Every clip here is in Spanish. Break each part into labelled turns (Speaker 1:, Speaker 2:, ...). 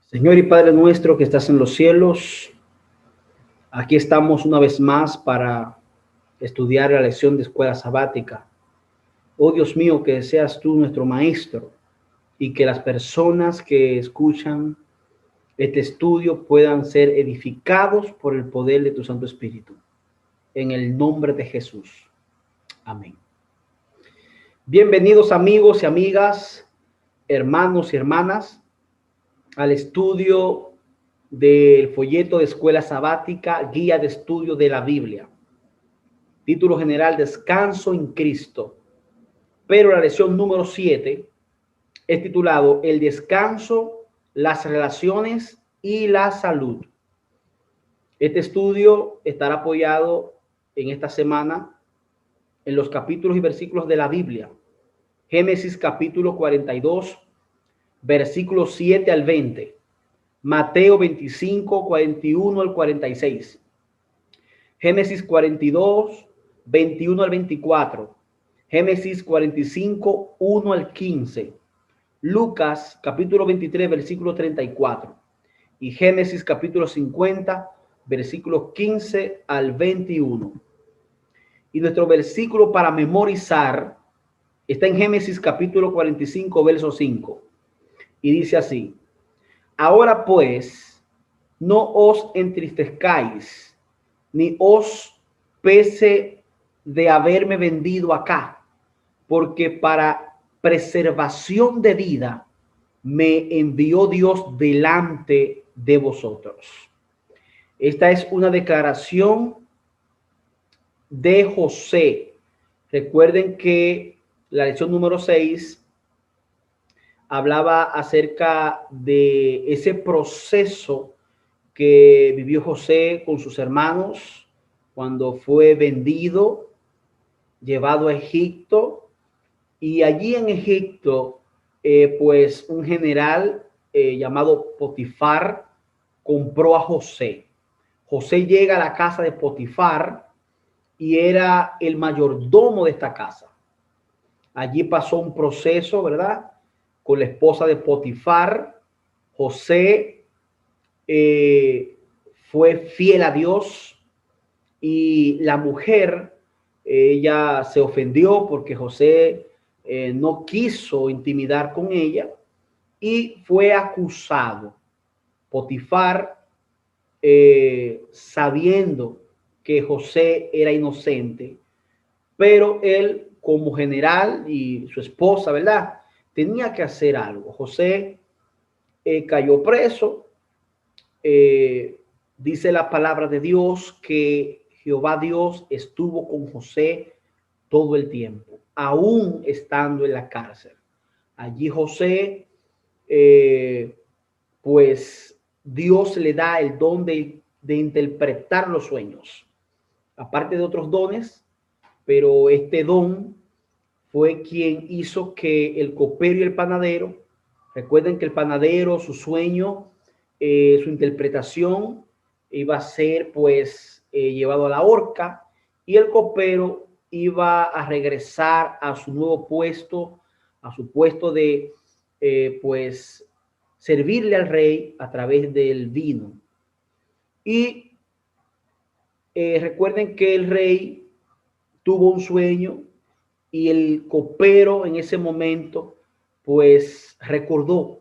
Speaker 1: Señor y Padre nuestro que estás en los cielos, aquí estamos una vez más para estudiar la lección de escuela sabática. Oh Dios mío, que seas tú nuestro maestro y que las personas que escuchan este estudio puedan ser edificados por el poder de tu Santo Espíritu. En el nombre de Jesús. Amén. Bienvenidos amigos y amigas, hermanos y hermanas, al estudio del folleto de escuela sabática, guía de estudio de la Biblia. Título general, Descanso en Cristo. Pero la lección número 7 es titulado El descanso, las relaciones y la salud. Este estudio estará apoyado en esta semana en los capítulos y versículos de la Biblia. Génesis capítulo 42, versículos 7 al 20. Mateo 25, 41 al 46. Génesis 42, 21 al 24. Génesis 45, 1 al 15. Lucas capítulo 23, versículo 34. Y Génesis capítulo 50, versículos 15 al 21. Y nuestro versículo para memorizar está en Génesis capítulo 45, verso 5. Y dice así: Ahora pues, no os entristezcáis, ni os pese de haberme vendido acá, porque para preservación de vida me envió Dios delante de vosotros. Esta es una declaración de José. Recuerden que la lección número 6 hablaba acerca de ese proceso que vivió José con sus hermanos cuando fue vendido, llevado a Egipto. Y allí en Egipto, pues un general llamado Potifar compró a José. José llega a la casa de Potifar y era el mayordomo de esta casa. Allí pasó un proceso, ¿verdad?, con la esposa de Potifar. José fue fiel a Dios y la mujer, ella se ofendió porque José no quiso intimidar con ella y fue acusado. Potifar, sabiendo que José era inocente, pero él como general y su esposa, ¿verdad?, tenía que hacer algo. José cayó preso. Dice la palabra de Dios que Jehová Dios estuvo con José todo el tiempo, aún estando en la cárcel. Allí José, pues Dios le da el don de interpretar los sueños, aparte de otros dones, pero este don fue quien hizo que el copero y el panadero, recuerden que el panadero, su sueño, su interpretación iba a ser pues llevado a la horca, y el copero iba a regresar a su nuevo puesto, a su puesto de pues servirle al rey a través del vino. Y recuerden que el rey tuvo un sueño y el copero en ese momento pues recordó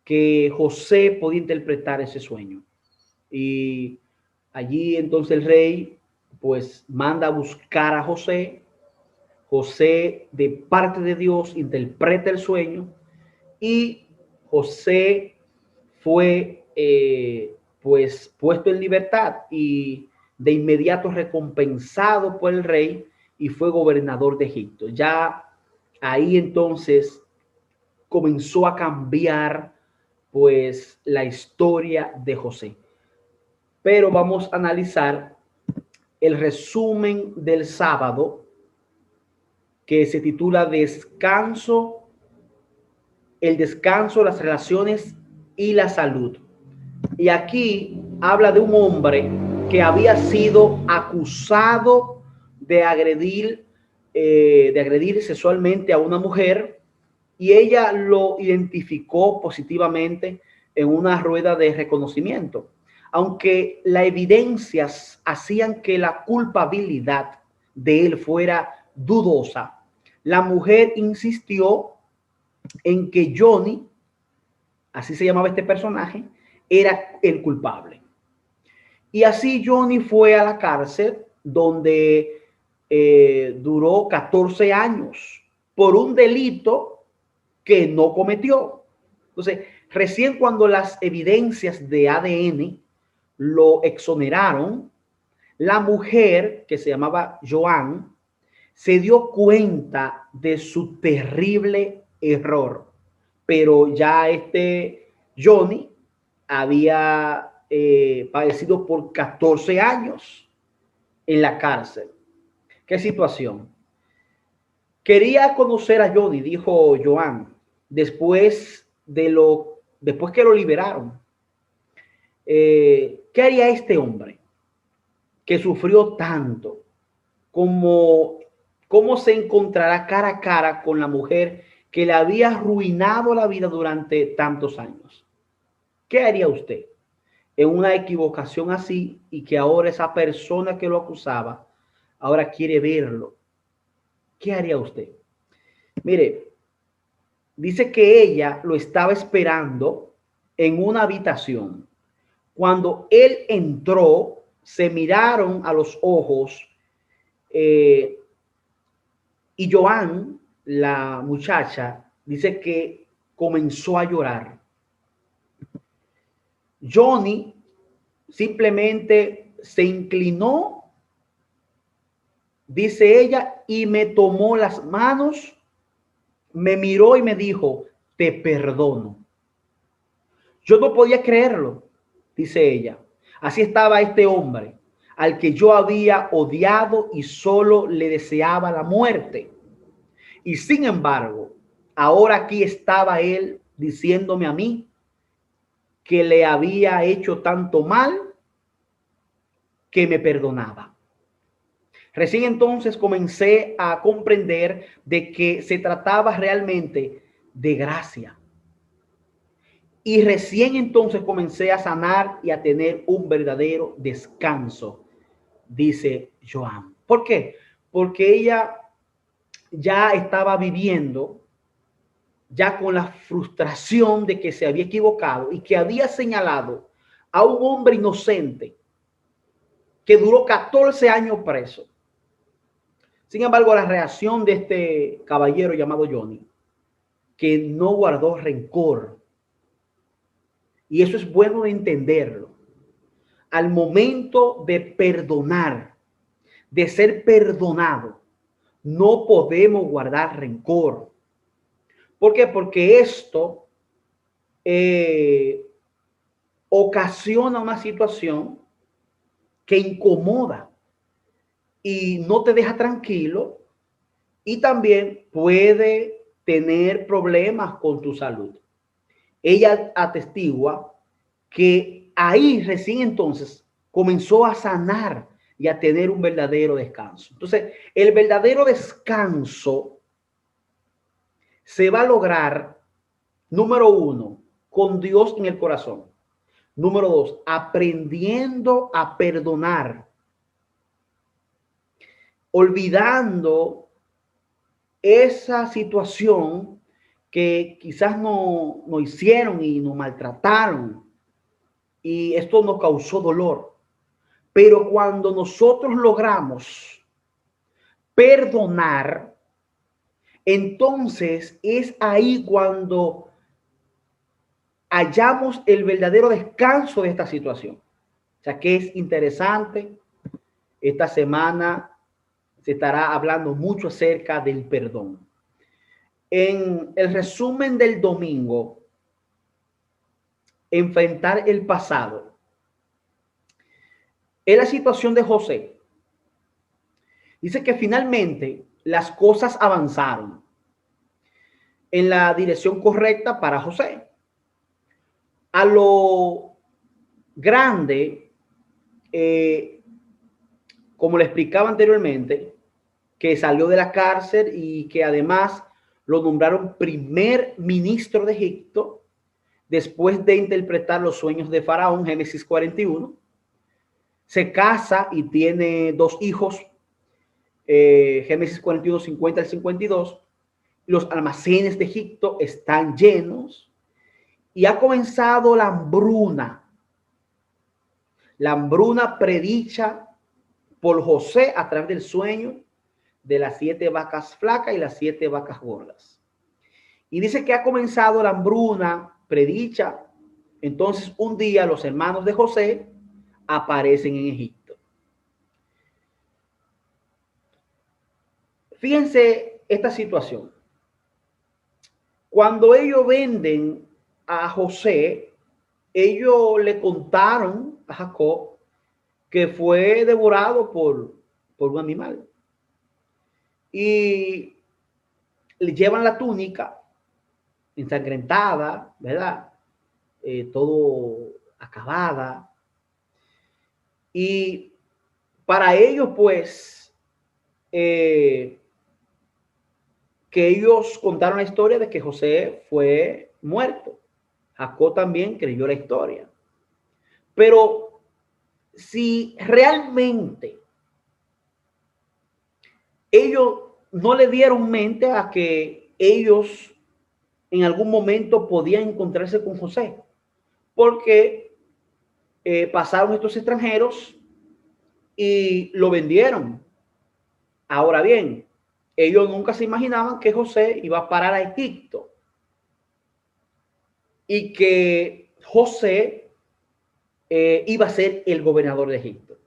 Speaker 1: que José podía interpretar ese sueño. Y allí entonces el rey pues manda a buscar a José. José, de parte de Dios, interpreta el sueño y José fue pues puesto en libertad y de inmediato recompensado por el rey y fue gobernador de Egipto. Ya ahí entonces comenzó a cambiar pues la historia de José. Pero vamos a analizar el resumen del sábado, que se titula Descanso, el descanso, las relaciones y la salud. Y aquí habla de un hombre que había sido acusado de agredir sexualmente a una mujer, y ella lo identificó positivamente en una rueda de reconocimiento. Aunque las evidencias hacían que la culpabilidad de él fuera dudosa, la mujer insistió en que Johnny, así se llamaba este personaje, era el culpable. Y así Johnny fue a la cárcel donde duró 14 años por un delito que no cometió. Entonces, recién cuando las evidencias de ADN lo exoneraron, la mujer que se llamaba Joan se dio cuenta de su terrible error, pero ya Johnny había padecido por 14 años en la cárcel. ¿Qué situación? Quería conocer a Johnny, dijo Joan, después que lo liberaron. ¿Qué haría este hombre que sufrió tanto? ¿Cómo se encontrará cara a cara con la mujer que le había arruinado la vida durante tantos años? ¿Qué haría usted en una equivocación así y que ahora esa persona que lo acusaba ahora quiere verlo? ¿Qué haría usted? Mire, dice que ella lo estaba esperando en una habitación. Cuando él entró, se miraron a los ojos y Joan, la muchacha, dice que comenzó a llorar. Johnny simplemente se inclinó, dice ella, y me tomó las manos, me miró y me dijo, te perdono. Yo no podía creerlo, dice ella. Así estaba este hombre al que yo había odiado y solo le deseaba la muerte. Y sin embargo, ahora aquí estaba él diciéndome a mí que le había hecho tanto mal que me perdonaba. Recién entonces comencé a comprender de que se trataba realmente de gracia. Y recién entonces comencé a sanar y a tener un verdadero descanso, dice Joan. ¿Por qué? Porque ella ya estaba viviendo ya con la frustración de que se había equivocado y que había señalado a un hombre inocente que duró 14 años preso. Sin embargo, la reacción de este caballero llamado Johnny, que no guardó rencor, y eso es bueno de entenderlo, al momento de perdonar, de ser perdonado, no podemos guardar rencor. ¿Por qué? Porque esto ocasiona una situación que incomoda y no te deja tranquilo y también puede tener problemas con tu salud. Ella atestigua que ahí recién entonces comenzó a sanar y a tener un verdadero descanso. Entonces, el verdadero descanso se va a lograr, número uno, con Dios en el corazón. Número dos, aprendiendo a perdonar, olvidando esa situación que quizás no hicieron y nos maltrataron y esto nos causó dolor. Pero cuando nosotros logramos perdonar, entonces es ahí cuando hallamos el verdadero descanso de esta situación. O sea que es interesante. Esta semana se estará hablando mucho acerca del perdón. En el resumen del domingo, enfrentar el pasado, es la situación de José. Dice que finalmente las cosas avanzaron en la dirección correcta para José. A lo grande, como le explicaba anteriormente, que salió de la cárcel y que además lo nombraron primer ministro de Egipto, después de interpretar los sueños de Faraón, Génesis 41, se casa y tiene 2 hijos, Génesis 41, 50 al 52. Los almacenes de Egipto están llenos y ha comenzado la hambruna. La hambruna predicha por José a través del sueño de las 7 vacas flacas y las 7 vacas gordas. Y dice que ha comenzado la hambruna, predicha. Entonces un día los hermanos de José aparecen en Egipto. Fíjense esta situación. Cuando ellos venden a José, ellos le contaron a Jacob que fue devorado por un animal. Y le llevan la túnica ensangrentada, ¿verdad? Todo acabada. Y para ellos, pues, que ellos contaron la historia de que José fue muerto. Jacob también creyó la historia. Pero si realmente ellos no le dieron mente a que ellos en algún momento podían encontrarse con José, porque pasaron estos extranjeros y lo vendieron. Ahora bien, ellos nunca se imaginaban que José iba a parar a Egipto y que José iba a ser el gobernador de Egipto.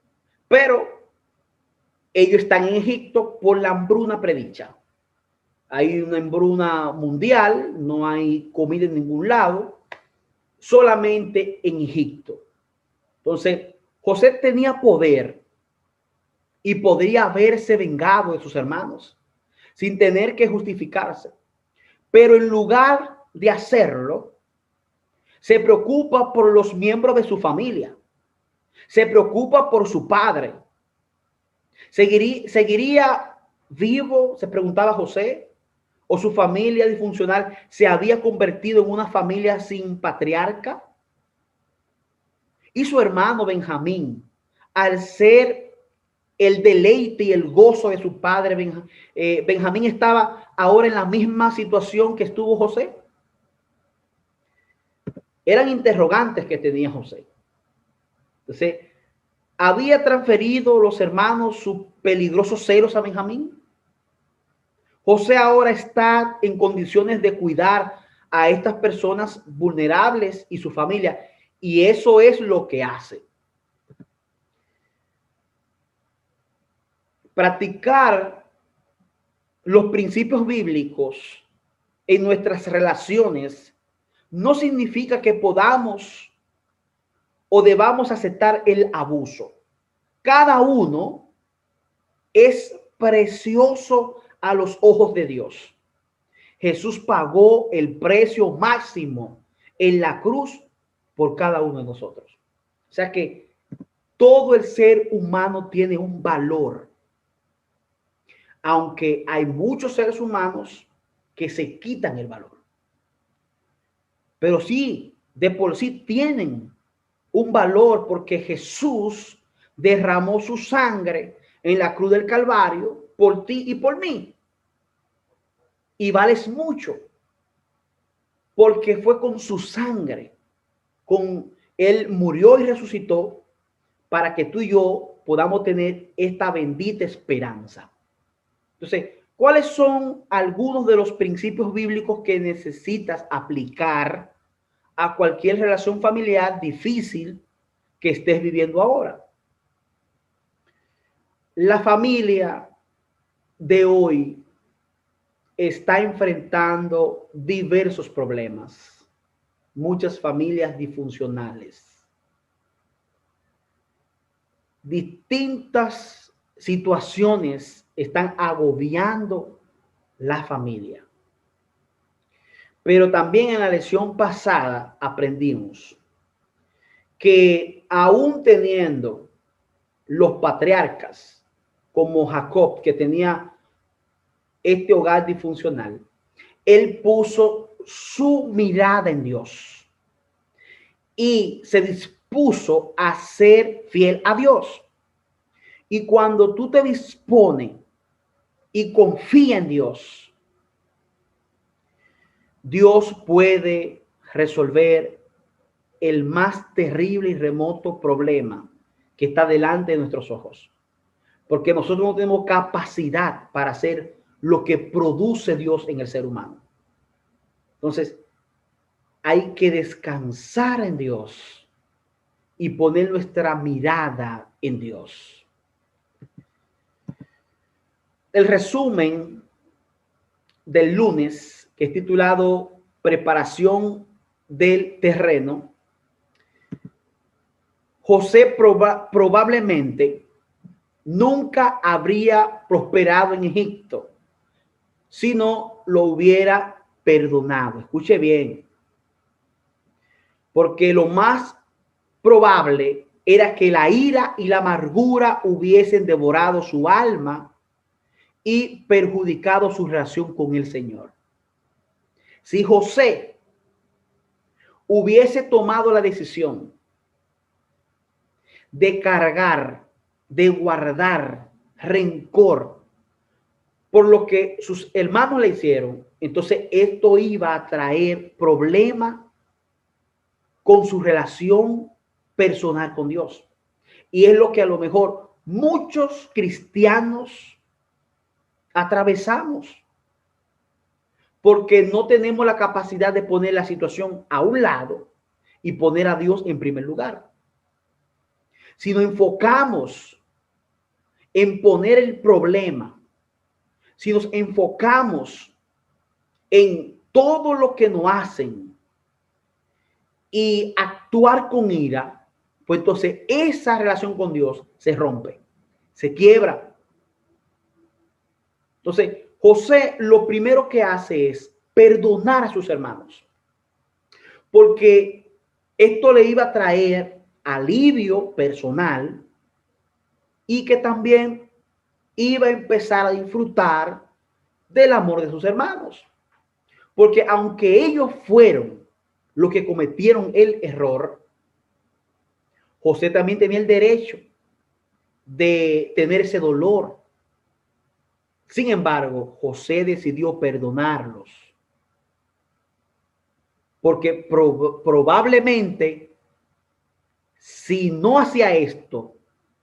Speaker 1: Pero ellos están en Egipto por la hambruna predicha. Hay una hambruna mundial, no hay comida en ningún lado, solamente en Egipto. Entonces, José tenía poder y podría haberse vengado de sus hermanos sin tener que justificarse. Pero en lugar de hacerlo, se preocupa por los miembros de su familia, se preocupa por su padre. ¿Seguiría vivo? Se preguntaba José. ¿O su familia disfuncional se había convertido en una familia sin patriarca? Y su hermano Benjamín, al ser el deleite y el gozo de su padre, Benjamín estaba ahora en la misma situación que estuvo José. Eran interrogantes que tenía José. Entonces, ¿había transferido los hermanos sus peligrosos celos a Benjamín? José ahora está en condiciones de cuidar a estas personas vulnerables y su familia, y eso es lo que hace. Practicar los principios bíblicos en nuestras relaciones no significa que podamos o debamos aceptar el abuso. Cada uno es precioso a los ojos de Dios. Jesús pagó el precio máximo en la cruz por cada uno de nosotros. O sea que todo el ser humano tiene un valor. Aunque hay muchos seres humanos que se quitan el valor. Pero sí, de por sí tienen un valor porque Jesús derramó su sangre en la cruz del Calvario por ti y por mí. Y vales mucho porque fue con su sangre, él murió y resucitó para que tú y yo podamos tener esta bendita esperanza. Entonces, ¿cuáles son algunos de los principios bíblicos que necesitas aplicar a cualquier relación familiar difícil que estés viviendo ahora? La familia de hoy está enfrentando diversos problemas, muchas familias disfuncionales, distintas situaciones están agobiando la familia. Pero también en la lección pasada aprendimos que aún teniendo los patriarcas como Jacob, que tenía este hogar disfuncional, él puso su mirada en Dios. y se dispuso a ser fiel a Dios. Y cuando tú te dispones y confías en Dios, Dios puede resolver el más terrible y remoto problema que está delante de nuestros ojos. Porque nosotros no tenemos capacidad para hacer lo que produce Dios en el ser humano. Entonces, hay que descansar en Dios y poner nuestra mirada en Dios. El resumen del lunes, que es titulado Preparación del terreno, José probablemente nunca habría prosperado en Egipto si no lo hubiera perdonado. Escuche bien, porque lo más probable era que la ira y la amargura hubiesen devorado su alma y perjudicado su relación con el Señor. Si José hubiese tomado la decisión de cargar, de guardar rencor por lo que sus hermanos le hicieron, entonces esto iba a traer problemas con su relación personal con Dios. Y es lo que a lo mejor muchos cristianos atravesamos, porque no tenemos la capacidad de poner la situación a un lado y poner a Dios en primer lugar. Si nos enfocamos en poner el problema, si nos enfocamos en todo lo que nos hacen y actuar con ira, pues entonces esa relación con Dios se rompe, se quiebra. Entonces, José lo primero que hace es perdonar a sus hermanos, porque esto le iba a traer alivio personal y que también iba a empezar a disfrutar del amor de sus hermanos. Porque aunque ellos fueron los que cometieron el error, José también tenía el derecho de tener ese dolor. Sin embargo, José decidió perdonarlos. Porque probablemente, si no hacía esto,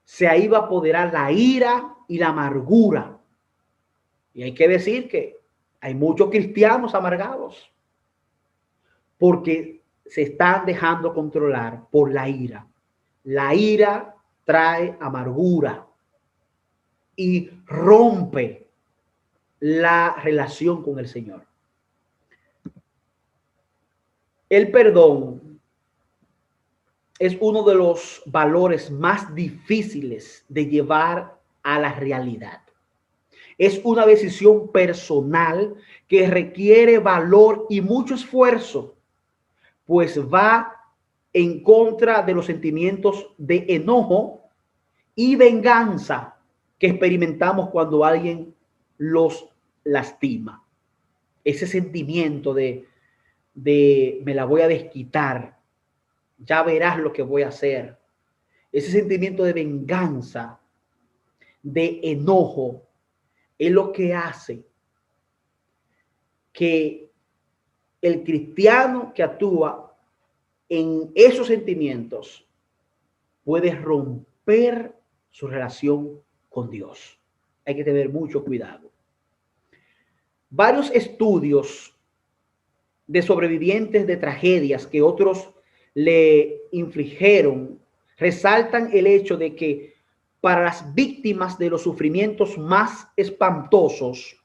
Speaker 1: se iba a apoderar la ira y la amargura. Y hay que decir que hay muchos cristianos amargados porque se están dejando controlar por la ira. La ira trae amargura y rompe la relación con el Señor. El perdón es uno de los valores más difíciles de llevar a la realidad. Es una decisión personal que requiere valor y mucho esfuerzo, pues va en contra de los sentimientos de enojo y venganza que experimentamos cuando alguien los lastima. Ese sentimiento de me la voy a desquitar, ya verás lo que voy a hacer. Ese sentimiento de venganza, de enojo, es lo que hace que el cristiano que actúa en esos sentimientos puede romper su relación con Dios. Hay que tener mucho cuidado. Varios estudios de sobrevivientes de tragedias que otros le infligieron resaltan el hecho de que para las víctimas de los sufrimientos más espantosos,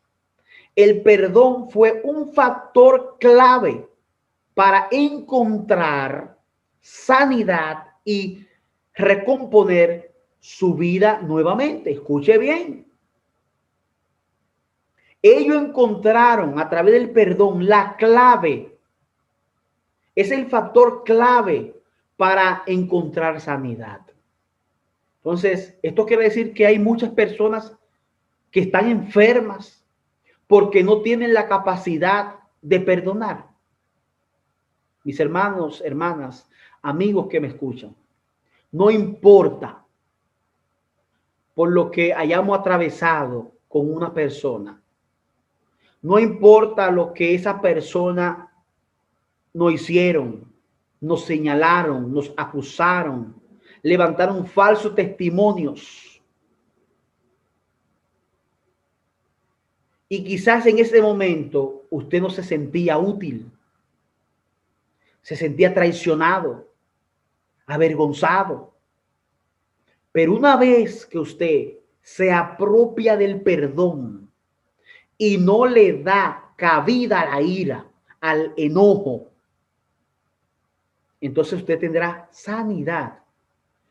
Speaker 1: el perdón fue un factor clave para encontrar sanidad y recomponer su vida nuevamente. Escuche bien. Ellos encontraron a través del perdón la clave. Es el factor clave para encontrar sanidad. Entonces, esto quiere decir que hay muchas personas que están enfermas porque no tienen la capacidad de perdonar. Mis hermanos, hermanas, amigos que me escuchan, no importa por lo que hayamos atravesado con una persona, no importa lo que esa persona nos hicieron, nos señalaron, nos acusaron, levantaron falsos testimonios. Y quizás en ese momento usted no se sentía útil, se sentía traicionado, avergonzado. Pero una vez que usted se apropia del perdón y no le da cabida a la ira, al enojo, entonces usted tendrá sanidad.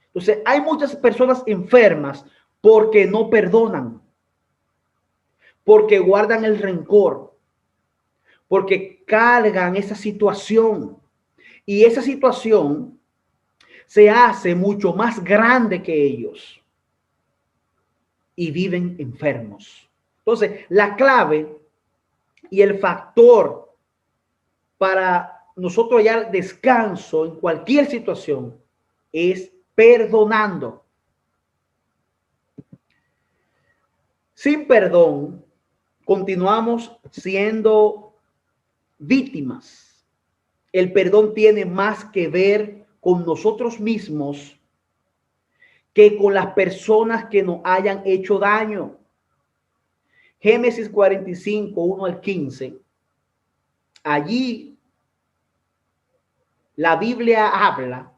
Speaker 1: Entonces hay muchas personas enfermas porque no perdonan, porque guardan el rencor, porque cargan esa situación. Y esa situación se hace mucho más grande que ellos y viven enfermos. Entonces, la clave y el factor para nosotros hallar descanso en cualquier situación es perdonando. Sin perdón, continuamos siendo víctimas. El perdón tiene más que ver con nosotros mismos que con las personas que nos hayan hecho daño. Génesis 45, 1 al 15. Allí la Biblia habla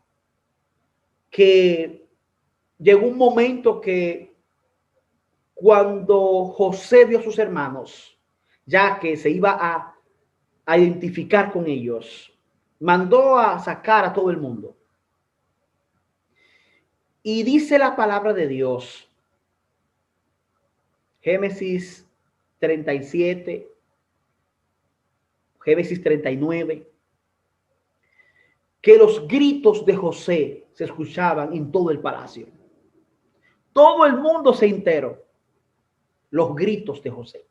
Speaker 1: que llegó un momento que cuando José vio a sus hermanos, ya que se iba a identificar con ellos, mandó a sacar a todo el mundo. Y dice la palabra de Dios, Génesis 37, Génesis 39, que los gritos de José se escuchaban en todo el palacio. Todo el mundo se enteró. Los gritos de José.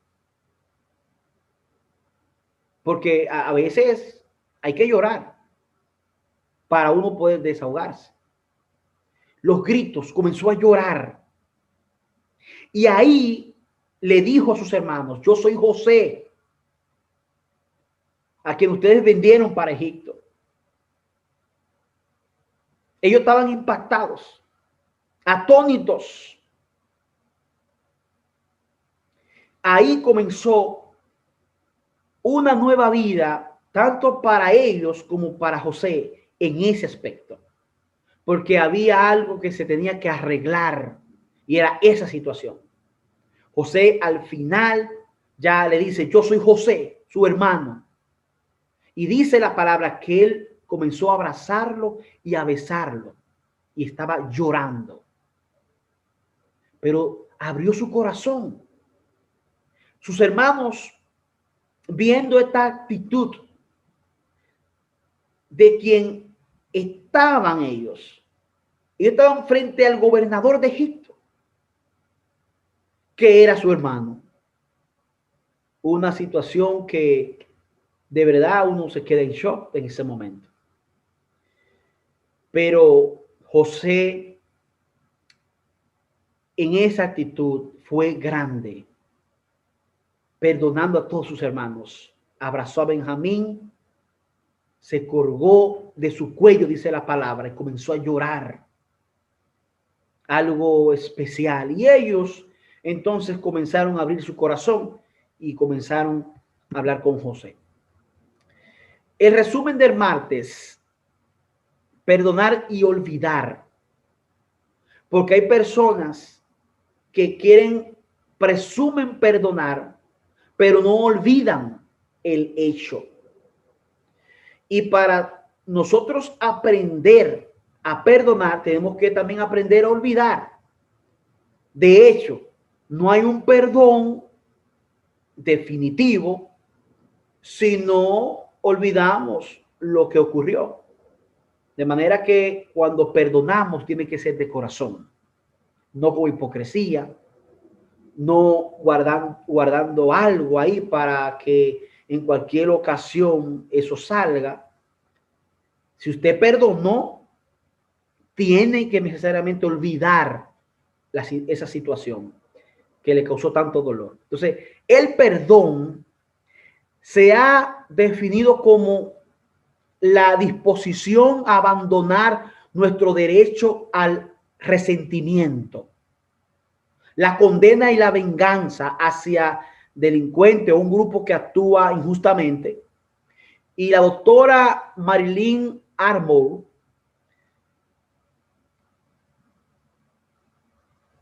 Speaker 1: Porque a veces hay que llorar para uno poder desahogarse. Los gritos, comenzó a llorar. Y ahí le dijo a sus hermanos, yo soy José, a quien ustedes vendieron para Egipto. Ellos estaban impactados, atónitos. Ahí comenzó una nueva vida, tanto para ellos como para José, en ese aspecto. Porque había algo que se tenía que arreglar y era esa situación. José al final ya le dice, yo soy José, su hermano. Y dice la palabra que él comenzó a abrazarlo y a besarlo y estaba llorando. Pero abrió su corazón. Sus hermanos, viendo esta actitud de quien estaban ellos estaban frente al gobernador de Egipto, que era su hermano. Una situación que de verdad uno se queda en shock en ese momento. Pero José en esa actitud fue grande, perdonando a todos sus hermanos. Abrazó a Benjamín, se colgó de su cuello, dice la palabra, y comenzó a llorar. Algo especial. Y ellos entonces comenzaron a abrir su corazón y comenzaron a hablar con José. El resumen del martes: perdonar y olvidar. Porque hay personas que presumen perdonar, pero no olvidan el hecho. Y para nosotros aprender a perdonar, tenemos que también aprender a olvidar. De hecho, no hay un perdón definitivo si no olvidamos lo que ocurrió. De manera que cuando perdonamos tiene que ser de corazón, no con hipocresía, no guardando algo ahí para que en cualquier ocasión eso salga. Si usted perdonó, tiene que necesariamente olvidar esa situación que le causó tanto dolor. Entonces, el perdón se ha definido como la disposición a abandonar nuestro derecho al resentimiento, la condena y la venganza hacia delincuente o un grupo que actúa injustamente. Y la doctora Marilyn Armour,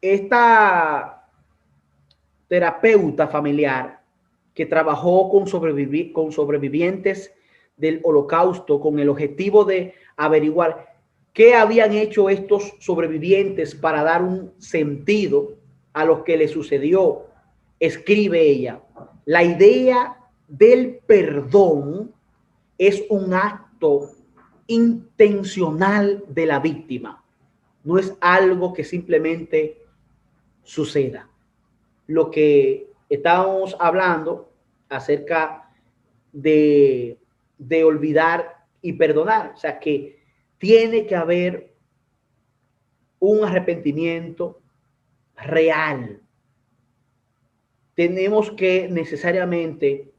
Speaker 1: esta terapeuta familiar que trabajó con sobrevivientes del Holocausto con el objetivo de averiguar qué habían hecho estos sobrevivientes para dar un sentido a lo que le sucedió, escribe ella: la idea del perdón es un acto intencional de la víctima, no es algo que simplemente suceda. Lo que estábamos hablando acerca de olvidar y perdonar, o sea que tiene que haber un arrepentimiento real. Tenemos que necesariamente,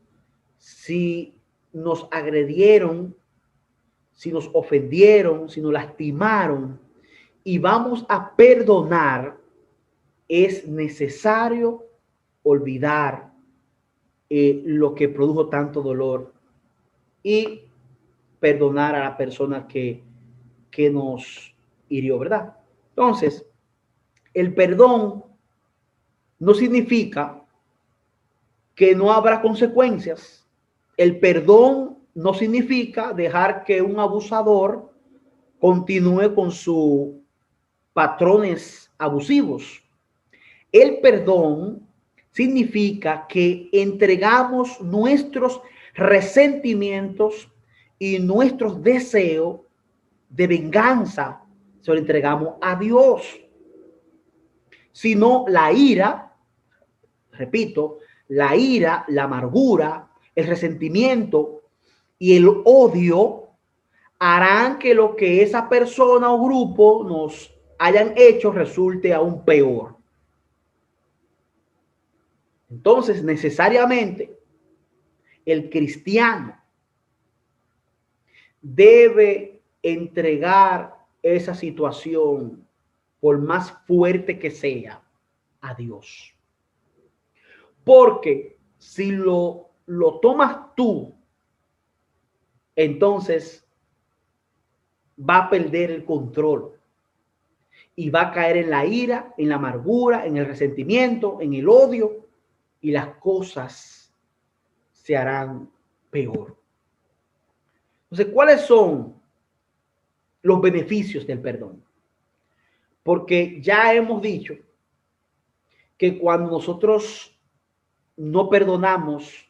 Speaker 1: si nos agredieron, si nos ofendieron, si nos lastimaron y vamos a perdonar, es necesario olvidar lo que produjo tanto dolor y perdonar a la persona que nos hirió, ¿verdad? Entonces, el perdón no significa que no habrá consecuencias. El perdón no significa dejar que un abusador continúe con sus patrones abusivos. El perdón significa que entregamos nuestros resentimientos y nuestros deseos de venganza, se lo entregamos a Dios. Sino la ira, repito, la ira, la amargura, el resentimiento y el odio harán que lo que esa persona o grupo nos hayan hecho resulte aún peor. Entonces, necesariamente, el cristiano debe entregar esa situación, por más fuerte que sea, a Dios. Porque si lo tomas tú, entonces va a perder el control y va a caer en la ira, en la amargura, en el resentimiento, en el odio, y las cosas se harán peor. Entonces, ¿cuáles son los beneficios del perdón? Porque ya hemos dicho que cuando nosotros no perdonamos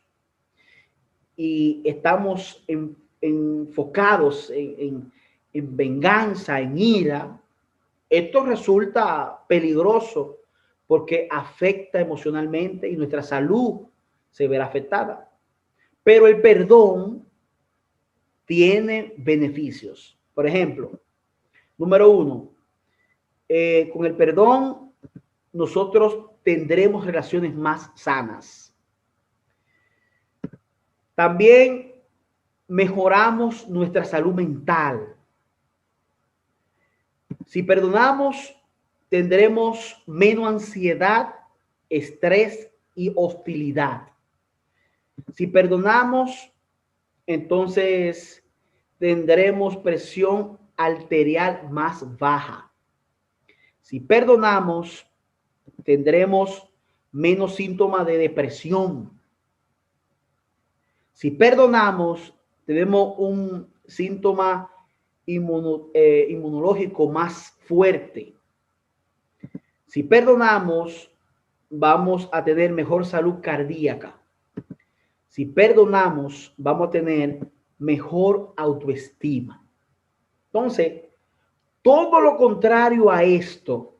Speaker 1: y estamos enfocados en venganza, en ira, esto resulta peligroso porque afecta emocionalmente y nuestra salud se verá afectada. Pero el perdón tiene beneficios. Por ejemplo, número 1, con el perdón nosotros tendremos relaciones más sanas. También mejoramos nuestra salud mental. Si perdonamos, tendremos menos ansiedad, estrés y hostilidad. Si perdonamos, entonces tendremos presión arterial más baja. Si perdonamos, tendremos menos síntomas de depresión. Si perdonamos, tenemos un síntoma inmunológico más fuerte. Si perdonamos, vamos a tener mejor salud cardíaca. Si perdonamos, vamos a tener mejor autoestima. Entonces, todo lo contrario a esto,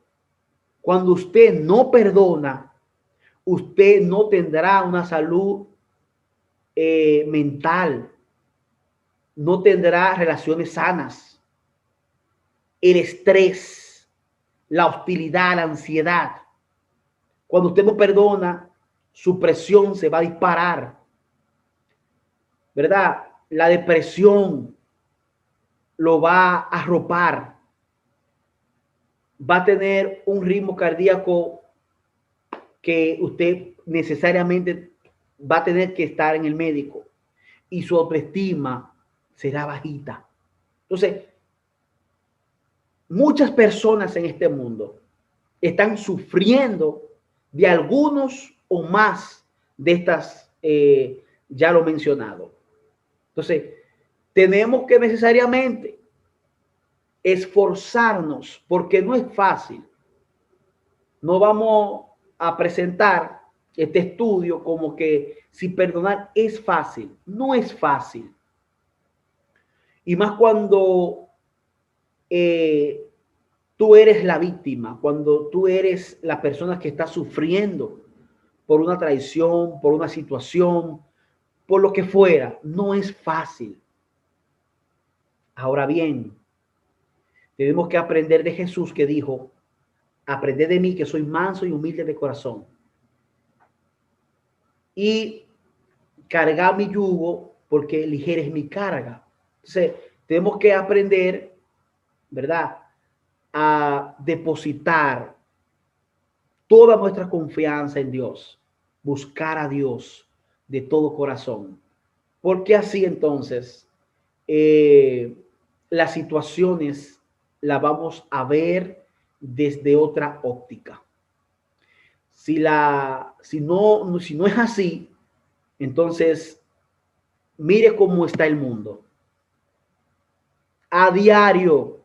Speaker 1: cuando usted no perdona, usted no tendrá una salud mental. no tendrá relaciones sanas. El estrés, la hostilidad, la ansiedad. Cuando usted no perdona, su presión se va a disparar, ¿verdad? La depresión lo va a arropar. Va a tener un ritmo cardíaco que usted necesariamente va a tener que estar en el médico y su autoestima será bajita. Entonces, muchas personas en este mundo están sufriendo de algunos o más de estas, ya lo mencionado. Entonces, tenemos que necesariamente esforzarnos porque no es fácil. No vamos a presentar este estudio como que si perdonar es fácil. No es fácil. Y más cuando tú eres la víctima, cuando tú eres la persona que está sufriendo por una traición, por una situación, por lo que fuera. No es fácil. Ahora bien, tenemos que aprender de Jesús que dijo, aprended de mí que soy manso y humilde de corazón. Y cargar mi yugo porque ligera es mi carga. Entonces, tenemos que aprender, ¿verdad?, a depositar toda nuestra confianza en Dios, buscar a Dios de todo corazón. Porque así entonces las situaciones las vamos a ver desde otra óptica. Si no es así, entonces mire cómo está el mundo. A diario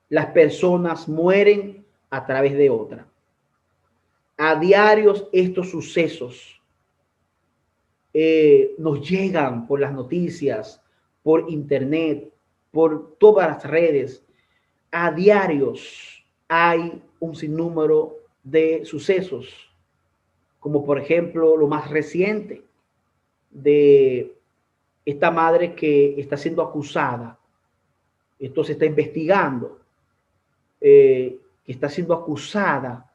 Speaker 1: las personas mueren a través de otra. A diario estos sucesos nos llegan por las noticias, por internet, por todas las redes. A diarios hay un sinnúmero de sucesos, como por ejemplo lo más reciente de esta madre que está siendo acusada. Esto se está investigando, que está siendo acusada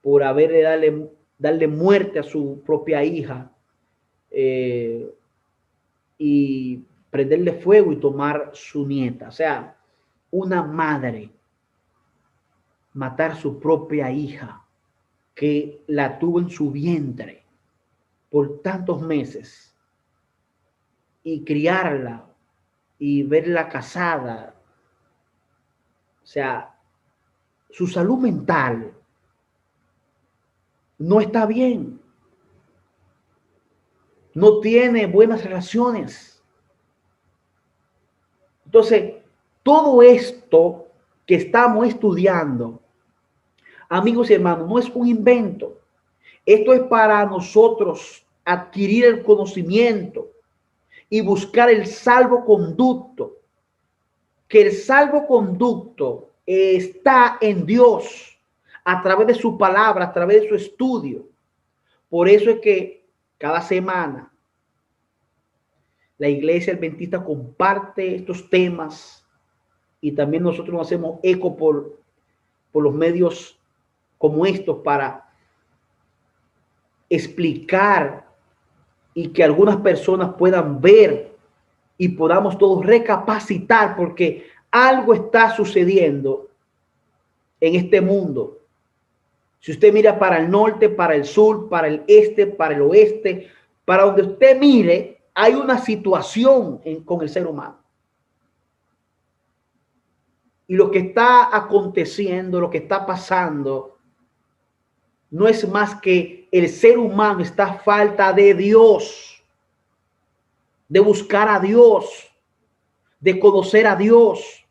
Speaker 1: por darle muerte a su propia hija y prenderle fuego y tomar su nieta. O sea, una madre matar su propia hija que la tuvo en su vientre por tantos meses y criarla y verla casada. O sea, su salud mental no está bien. No tiene buenas relaciones. Entonces, todo esto que estamos estudiando, amigos y hermanos, no es un invento. Esto es para nosotros adquirir el conocimiento y buscar el salvoconducto. Que el salvoconducto está en Dios a través de su palabra, a través de su estudio. Por eso es que cada semana la iglesia adventista comparte estos temas y también nosotros nos hacemos eco por los medios como estos para explicar y que algunas personas puedan ver y podamos todos recapacitar porque algo está sucediendo en este mundo. Si usted mira para el norte, para el sur, para el este, para el oeste, para donde usted mire, hay una situación con el ser humano. Y lo que está aconteciendo, lo que está pasando, no es más que el ser humano está a falta de Dios, de buscar a Dios, de conocer a Dios.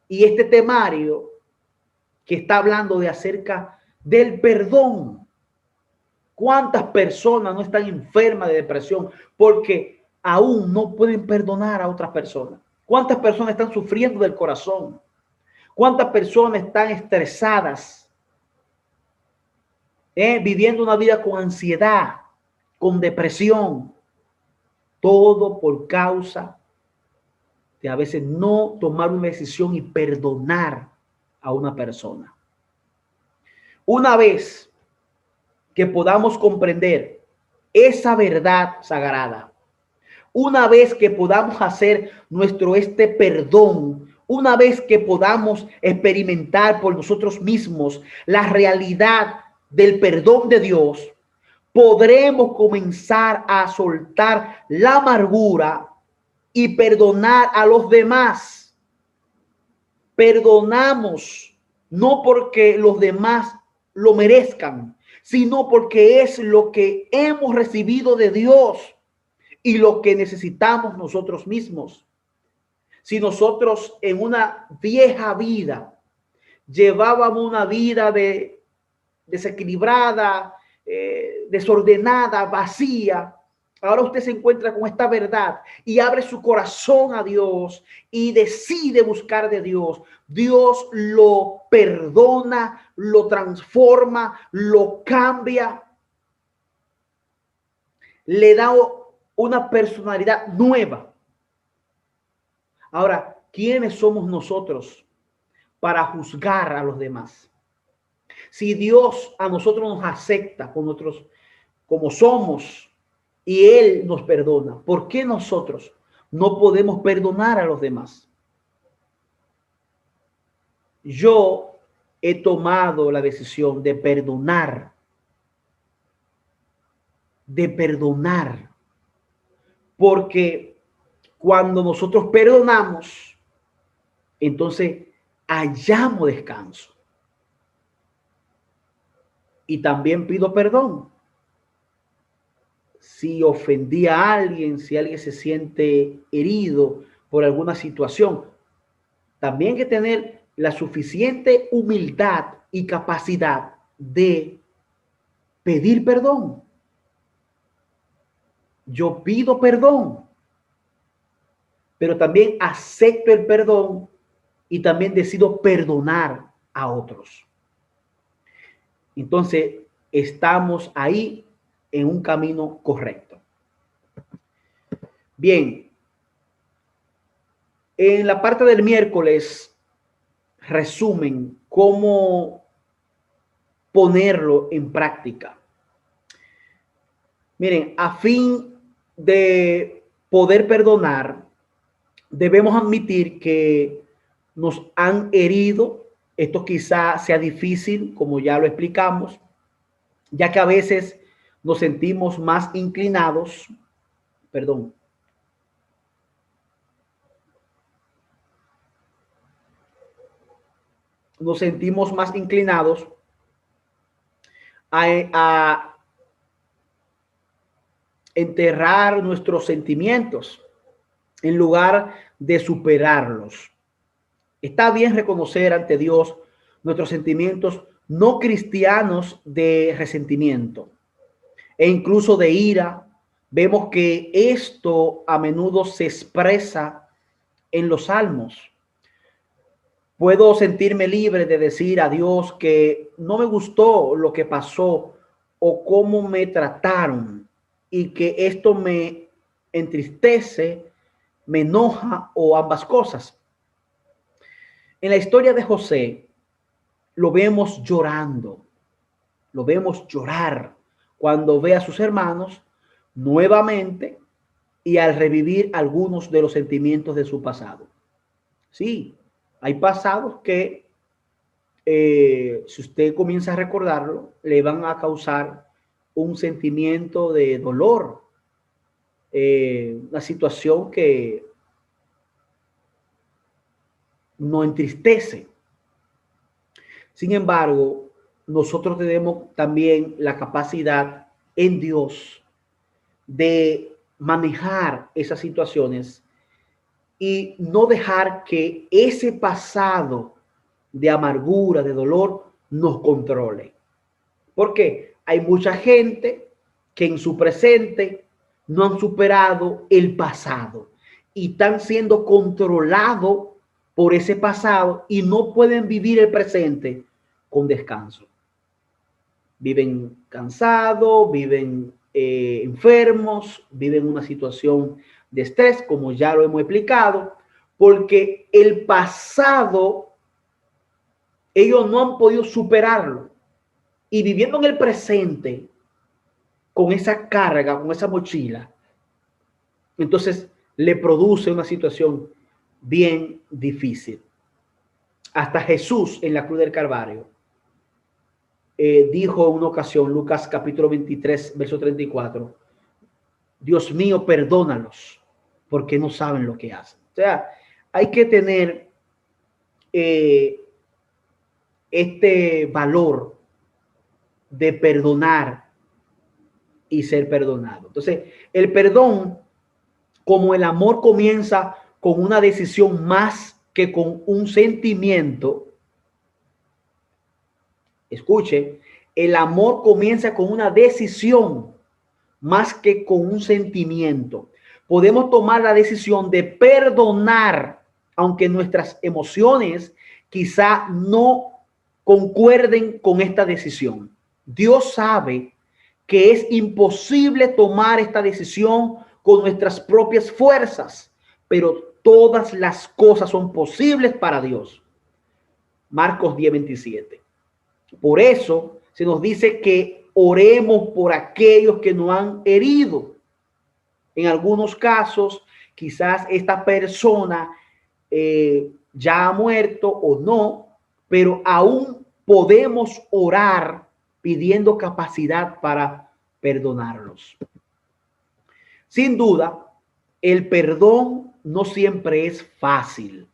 Speaker 1: Y este temario que está hablando de acerca del perdón. ¿Cuántas personas no están enfermas de depresión porque aún no pueden perdonar a otras personas? ¿Cuántas personas están sufriendo del corazón? ¿Cuántas personas están estresadas? Viviendo una vida con ansiedad, con depresión. Todo por causa de a veces no tomar una decisión y perdonar a una persona. Una vez que podamos comprender esa verdad sagrada, una vez que podamos hacer nuestro perdón, una vez que podamos experimentar por nosotros mismos la realidad del perdón de Dios, podremos comenzar a soltar la amargura y perdonar a los demás. Perdonamos no porque los demás lo merezcan, sino porque es lo que hemos recibido de Dios y lo que necesitamos nosotros mismos. Si nosotros en una vieja vida llevábamos una vida desequilibrada, desordenada, vacía, ahora usted se encuentra con esta verdad y abre su corazón a Dios y decide buscar de Dios. Dios lo perdona, lo transforma, lo cambia, le da una personalidad nueva. Ahora, ¿quiénes somos nosotros para juzgar a los demás? Si Dios a nosotros nos acepta con nosotros como somos y Él nos perdona, ¿por qué nosotros no podemos perdonar a los demás? Yo he tomado la decisión de perdonar, porque cuando nosotros perdonamos, entonces hallamos descanso. Y también pido perdón. Si ofendí a alguien, si alguien se siente herido por alguna situación, también hay que tener la suficiente humildad y capacidad de pedir perdón. Yo pido perdón, pero también acepto el perdón y también decido perdonar a otros. Entonces, estamos ahí en un camino correcto. Bien, en la parte del miércoles resumen cómo ponerlo en práctica. Miren, a fin de poder perdonar, debemos admitir que nos han herido. Esto quizá sea difícil, como ya lo explicamos, ya que a veces nos sentimos más inclinados, nos sentimos más inclinados a enterrar nuestros sentimientos en lugar de superarlos. Está bien reconocer ante Dios nuestros sentimientos no cristianos de resentimiento e incluso de ira. Vemos que esto a menudo se expresa en los salmos. Puedo sentirme libre de decir a Dios que no me gustó lo que pasó o cómo me trataron y que esto me entristece, me enoja o ambas cosas. En la historia de José lo vemos llorando, lo vemos llorar cuando ve a sus hermanos nuevamente y al revivir algunos de los sentimientos de su pasado. Sí, hay pasados que si usted comienza a recordarlo, le van a causar un sentimiento de dolor, una situación que nos entristece. Sin embargo, nosotros tenemos también la capacidad en Dios de manejar esas situaciones y no dejar que ese pasado de amargura, de dolor, nos controle. Porque hay mucha gente que en su presente no han superado el pasado y están siendo controlados por ese pasado y no pueden vivir el presente con descanso. Viven cansados, viven enfermos, viven una situación de estrés, como ya lo hemos explicado, porque el pasado ellos no han podido superarlo. Y viviendo en el presente, con esa carga, con esa mochila, entonces le produce una situación bien difícil. Hasta Jesús en la cruz del Calvario dijo en una ocasión, Lucas capítulo 23, verso 34, Dios mío, perdónalos, porque no saben lo que hacen. O sea, hay que tener este valor de perdonar y ser perdonado. Entonces, el perdón, como el amor comienza con una decisión más que con un sentimiento, escuche, el amor comienza con una decisión más que con un sentimiento. Podemos tomar la decisión de perdonar, aunque nuestras emociones quizá no concuerden con esta decisión. Dios sabe que es imposible tomar esta decisión con nuestras propias fuerzas, pero todas las cosas son posibles para Dios. Marcos 10:27. Por eso se nos dice que oremos por aquellos que nos han herido. En algunos casos, quizás esta persona ya ha muerto o no, pero aún podemos orar pidiendo capacidad para perdonarlos. Sin duda, el perdón no siempre es fácil.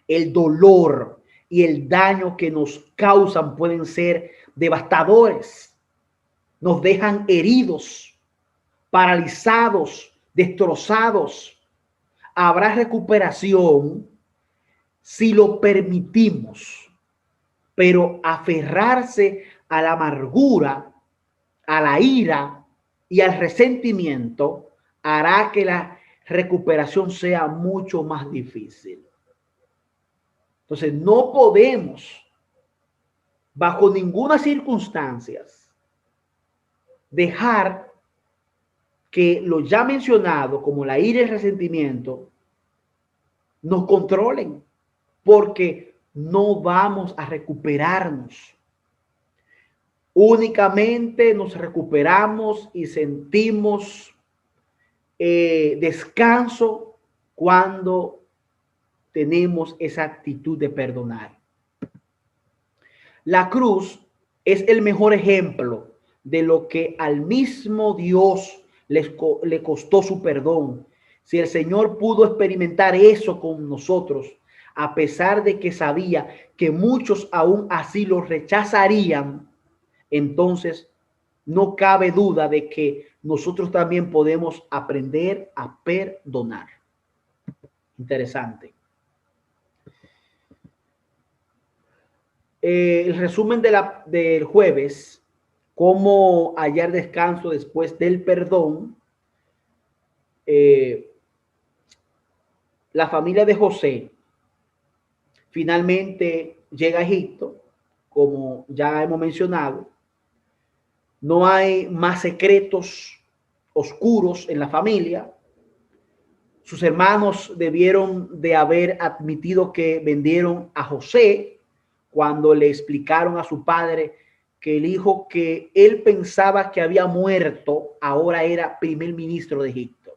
Speaker 1: El dolor y el daño que nos causan pueden ser devastadores. Nos dejan heridos, paralizados, destrozados. Habrá recuperación si lo permitimos, pero aferrarse a la amargura, a la ira y al resentimiento hará que la recuperación sea mucho más difícil. Entonces, no podemos, bajo ninguna circunstancia, dejar que lo ya mencionado, como la ira y el resentimiento, nos controlen, porque no vamos a recuperarnos. Únicamente nos recuperamos y sentimos descanso cuando tenemos esa actitud de perdonar. La cruz es el mejor ejemplo de lo que al mismo Dios le costó su perdón. Si el Señor pudo experimentar eso con nosotros, a pesar de que sabía que muchos aún así lo rechazarían, entonces no cabe duda de que nosotros también podemos aprender a perdonar. Interesante. El resumen del jueves, cómo hallar descanso después del perdón. La familia de José finalmente llega a Egipto, como ya hemos mencionado. No hay más secretos oscuros en la familia. Sus hermanos debieron de haber admitido que vendieron a José cuando le explicaron a su padre que el hijo que él pensaba que había muerto ahora era primer ministro de Egipto.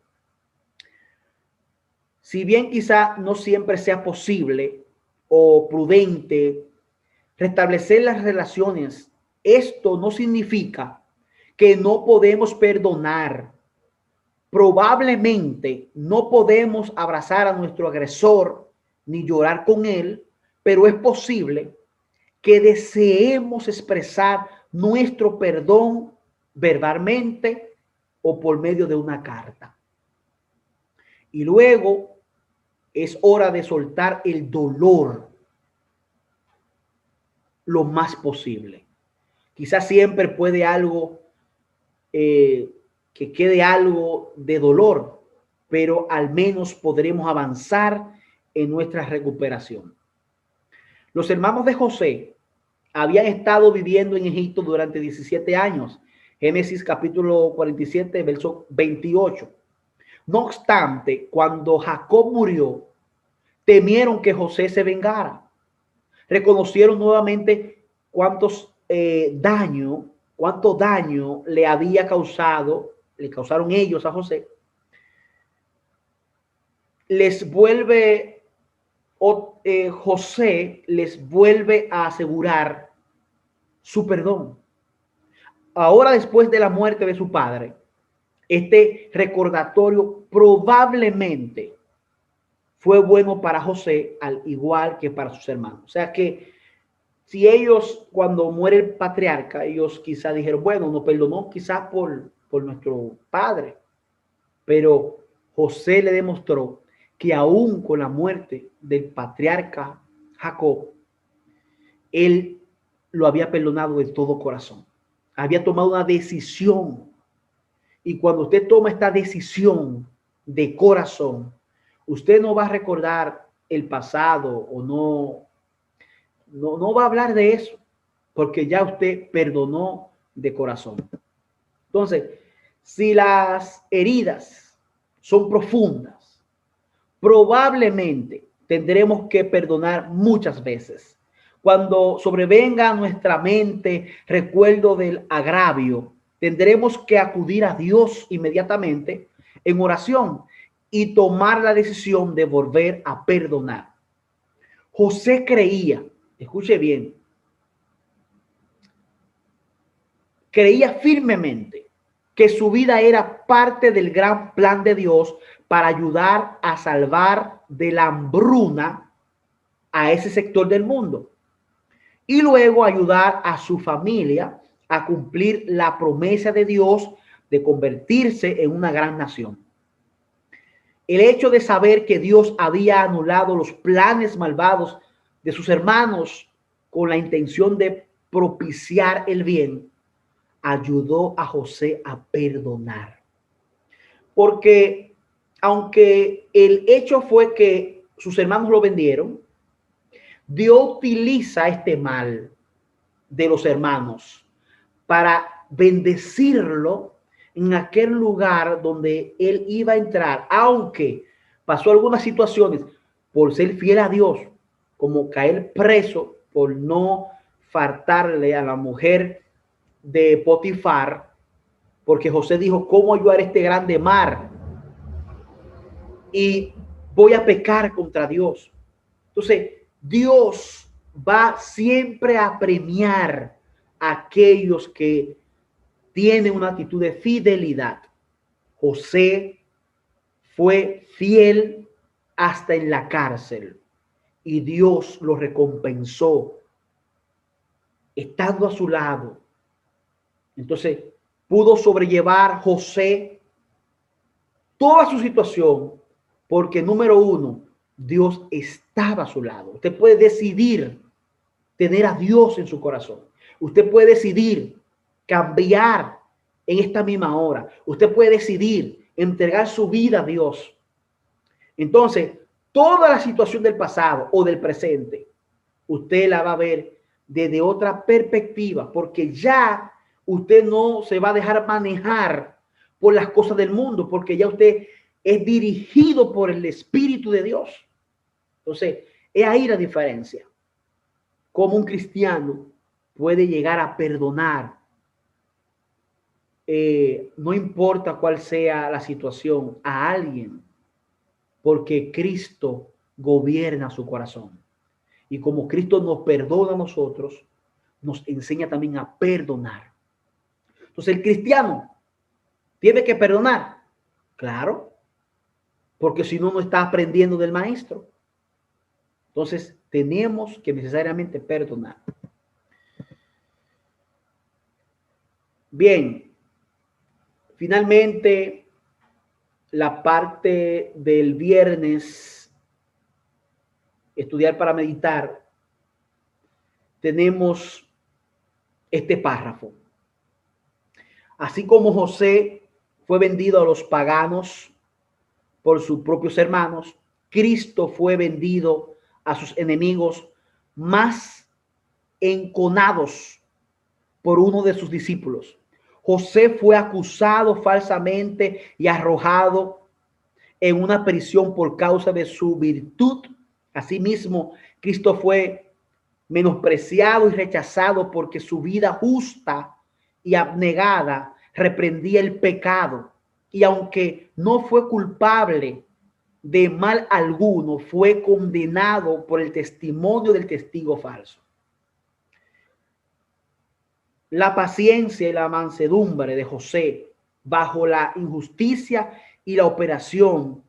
Speaker 1: Si bien quizá no siempre sea posible o prudente restablecer las relaciones, esto no significa que no podemos perdonar. Probablemente no podemos abrazar a nuestro agresor ni llorar con él, pero es posible que deseemos expresar nuestro perdón verbalmente o por medio de una carta. Y luego es hora de soltar el dolor lo más posible. Quizás siempre puede algo que quede algo de dolor, pero al menos podremos avanzar en nuestra recuperación. Los hermanos de José habían estado viviendo en Egipto durante 17 años. Génesis capítulo 47, verso 28. No obstante, cuando Jacob murió, temieron que José se vengara. Reconocieron nuevamente cuánto daño le causaron ellos a José. José les vuelve a asegurar su perdón. Ahora, después de la muerte de su padre, este recordatorio probablemente fue bueno para José, al igual que para sus hermanos. O sea que si ellos, cuando muere el patriarca, ellos quizás dijeron, bueno, nos perdonó quizás por nuestro padre, pero José le demostró que aún con la muerte del patriarca Jacob, él lo había perdonado de todo corazón. Había tomado una decisión. Y cuando usted toma esta decisión de corazón, usted no va a recordar el pasado o no va a hablar de eso, porque ya usted perdonó de corazón. Entonces, si las heridas son profundas, probablemente tendremos que perdonar muchas veces. Cuando sobrevenga a nuestra mente recuerdo del agravio, tendremos que acudir a Dios inmediatamente en oración y tomar la decisión de volver a perdonar. José creía, escuche bien, creía firmemente que su vida era parte del gran plan de Dios para ayudar a salvar de la hambruna a ese sector del mundo y luego ayudar a su familia a cumplir la promesa de Dios de convertirse en una gran nación. El hecho de saber que Dios había anulado los planes malvados de sus hermanos con la intención de propiciar el bien, ayudó a José a perdonar. Porque aunque el hecho fue que sus hermanos lo vendieron, Dios utiliza este mal de los hermanos para bendecirlo en aquel lugar donde él iba a entrar, aunque pasó algunas situaciones por ser fiel a Dios, como caer preso por no faltarle a la mujer de Potifar, porque José dijo, ¿cómo yo haré este grande mar? Y voy a pecar contra Dios. Entonces, Dios va siempre a premiar a aquellos que tienen una actitud de fidelidad. José fue fiel hasta en la cárcel y Dios lo recompensó estando a su lado. Entonces, pudo sobrellevar José toda su situación porque, número uno, Dios estaba a su lado. Usted puede decidir tener a Dios en su corazón. Usted puede decidir cambiar en esta misma hora. Usted puede decidir entregar su vida a Dios. Entonces, toda la situación del pasado o del presente, usted la va a ver desde otra perspectiva, porque ya usted no se va a dejar manejar por las cosas del mundo, porque ya usted es dirigido por el Espíritu de Dios. Entonces, es ahí la diferencia. Cómo un cristiano puede llegar a perdonar, no importa cuál sea la situación, a alguien, porque Cristo gobierna su corazón. Y como Cristo nos perdona a nosotros, nos enseña también a perdonar. Entonces, el cristiano tiene que perdonar, claro, porque si no, no está aprendiendo del maestro. Entonces, tenemos que necesariamente perdonar. Bien, finalmente, la parte del viernes, estudiar para meditar, tenemos este párrafo. Así como José fue vendido a los paganos por sus propios hermanos, Cristo fue vendido a sus enemigos más enconados por uno de sus discípulos. José fue acusado falsamente y arrojado en una prisión por causa de su virtud Asimismo, Cristo fue menospreciado y rechazado porque su vida justa y abnegada reprendía el pecado. Y aunque no fue culpable de mal alguno, fue condenado por el testimonio del testigo falso. La paciencia y la mansedumbre de José bajo la injusticia y la operación,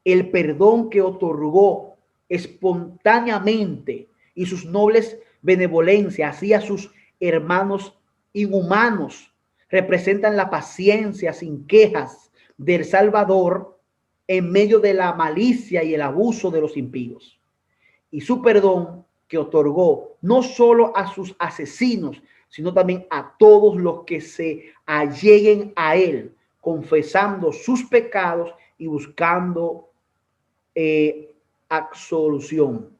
Speaker 1: el perdón que otorgó espontáneamente y sus nobles benevolencias hacia sus hermanos inhumanos representan la paciencia sin quejas del Salvador en medio de la malicia y el abuso de los impíos. Y su perdón que otorgó no solo a sus asesinos, sino también a todos los que se alleguen a él, confesando sus pecados y buscando absolución.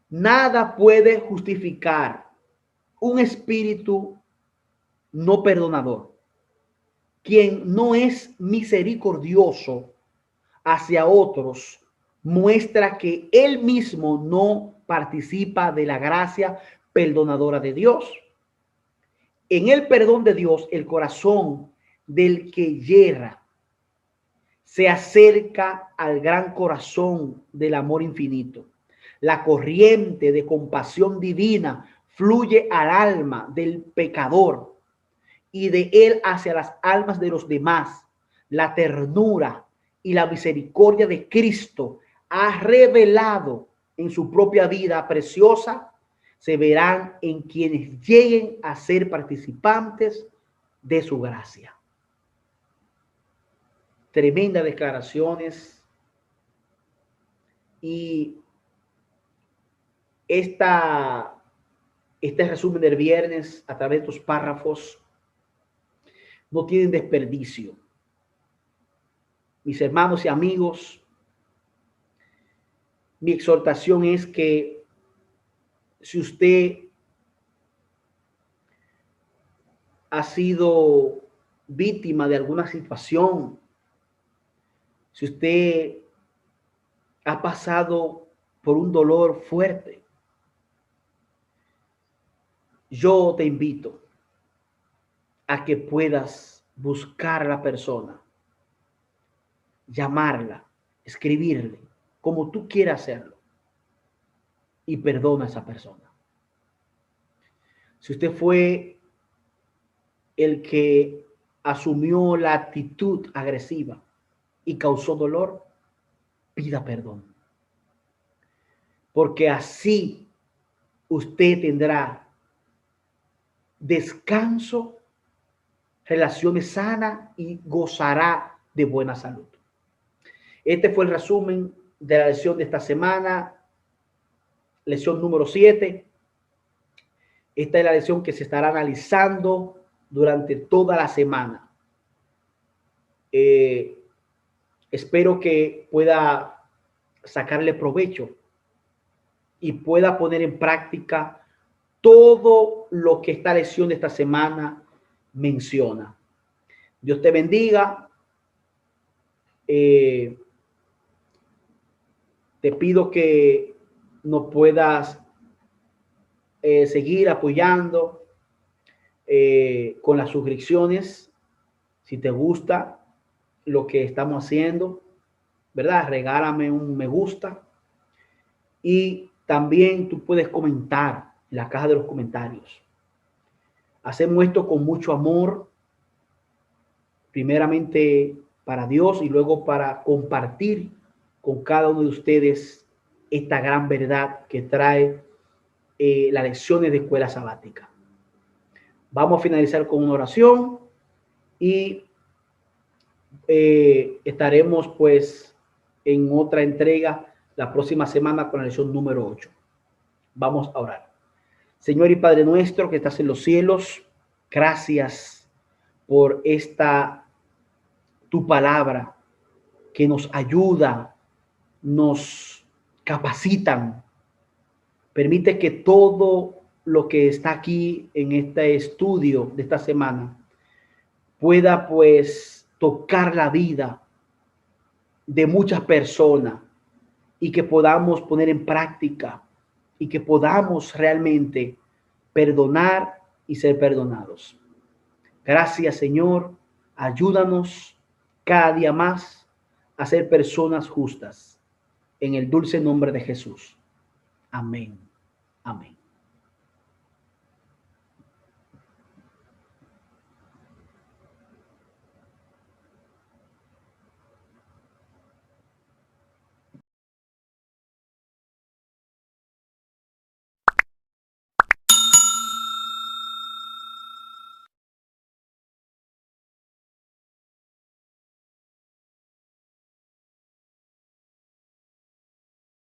Speaker 1: Nada puede justificar un espíritu no perdonador. Quien no es misericordioso hacia otros muestra que él mismo no participa de la gracia perdonadora de Dios. En el perdón de Dios, el corazón del que yerra se acerca al gran corazón del amor infinito. La corriente de compasión divina fluye al alma del pecador y de él hacia las almas de los demás. La ternura y la misericordia de Cristo ha revelado en su propia vida preciosa, se verán en quienes lleguen a ser participantes de su gracia. Tremendas declaraciones. Y este resumen del viernes a través de estos párrafos no tienen desperdicio. Mis hermanos y amigos, mi exhortación es que si usted ha sido víctima de alguna situación, si usted ha pasado por un dolor fuerte, yo te invito a que puedas buscar a la persona, llamarla, escribirle, como tú quieras hacerlo, y perdona a esa persona. Si usted fue el que asumió la actitud agresiva y causó dolor, pida perdón. Porque así usted tendrá descanso, relaciones sanas y gozará de buena salud. Este fue el resumen de la lección de esta semana, lección número 7. Esta es la lección que se estará analizando durante toda la semana. Espero que pueda sacarle provecho y pueda poner en práctica todo lo que esta lección de esta semana menciona. Dios te bendiga. Te pido que nos puedas seguir apoyando con las suscripciones. Si te gusta lo que estamos haciendo, ¿verdad? Regálame un me gusta. Y también tú puedes comentar en la caja de los comentarios. Hacemos esto con mucho amor, primeramente para Dios y luego para compartir con cada uno de ustedes esta gran verdad que trae las lecciones de escuela sabática. Vamos a finalizar con una oración y estaremos pues en otra entrega la próxima semana con la lección número 8. Vamos a orar. Señor y Padre nuestro que estás en los cielos, gracias por esta tu palabra que nos ayuda, nos capacitan. Permite que todo lo que está aquí en este estudio de esta semana pueda pues tocar la vida de muchas personas y que podamos poner en práctica y que podamos realmente perdonar y ser perdonados. Gracias, Señor. Ayúdanos cada día más a ser personas justas. En el dulce nombre de Jesús. Amén. Amén.